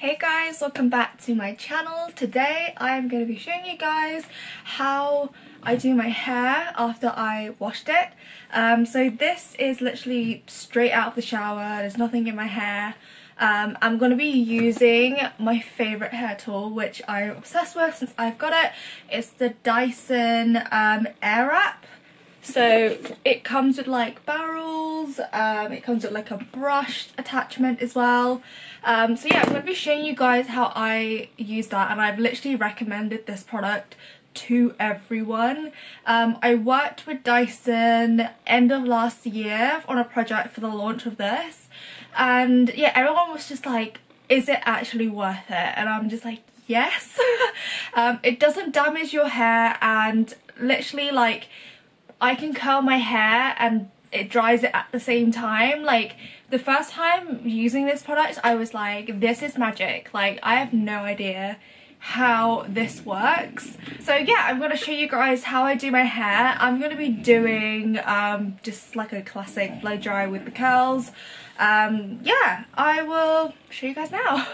Hey guys, welcome back to my channel. Today I'm going to be showing you guys how I do my hair after I washed it. So this is literally straight out of the shower, there's nothing in my hair. I'm going to be using my favourite hair tool, which I'm obsessed with since I've got it. It's the Dyson Airwrap. So it comes with like barrels, it comes with like a brush attachment as well. So yeah, I'm going to be showing you guys how I use that, and I've literally recommended this product to everyone. I worked with Dyson end of last year on a project for the launch of this, and yeah, everyone was just like, is it actually worth it? And I'm just like, yes. It doesn't damage your hair, and literally like I can curl my hair and it dries it at the same time. Like the first time using this product I was like, this is magic, like I have no idea how this works. So yeah, I'm going to show you guys how I do my hair. I'm going to be doing just like a classic blow dry with the curls. Yeah, I will show you guys now.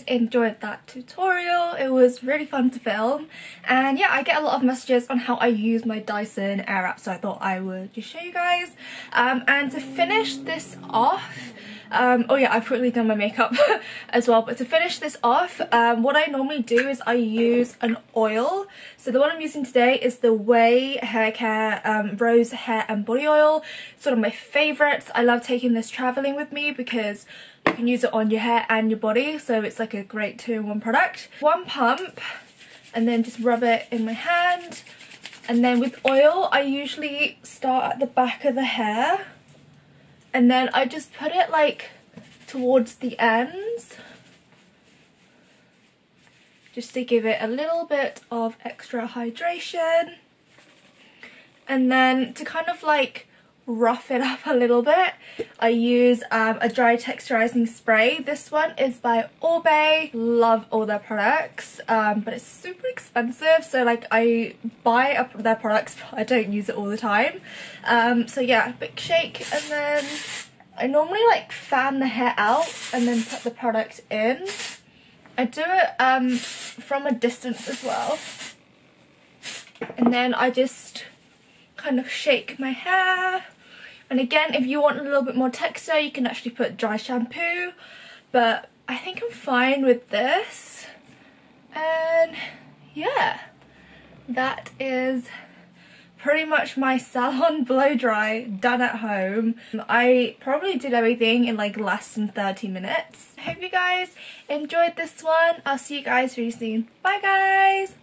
Enjoyed that tutorial. It was really fun to film, and yeah, I get a lot of messages on how I use my Dyson Airwrap, so I thought I would just show you guys. And to finish this off, oh yeah, I've quickly done my makeup as well, but to finish this off, what I normally do is I use an oil. So the one I'm using today is the Way Hair Care Rose Hair and Body Oil. It's one of my favourites. I love taking this travelling with me because you can use it on your hair and your body, so it's like a great 2-in-1 product. One pump, and then just rub it in my hand. And then with oil, I usually start at the back of the hair, and then I just put it like towards the ends, just to give it a little bit of extra hydration. And then to kind of like rough it up a little bit, I use a dry texturizing spray. This one is by Orbe. Love all their products, but it's super expensive, so like I buy their products but I don't use it all the time. So yeah, big shake, and then I normally like fan the hair out and then put the product in. I do it from a distance as well, and then I just kind of shake my hair And again, if you want a little bit more texture, you can actually put dry shampoo, but I think I'm fine with this. And yeah, that is pretty much my salon blow dry done at home. I probably did everything in like less than 30 minutes. I hope you guys enjoyed this one. I'll see you guys really soon. Bye guys!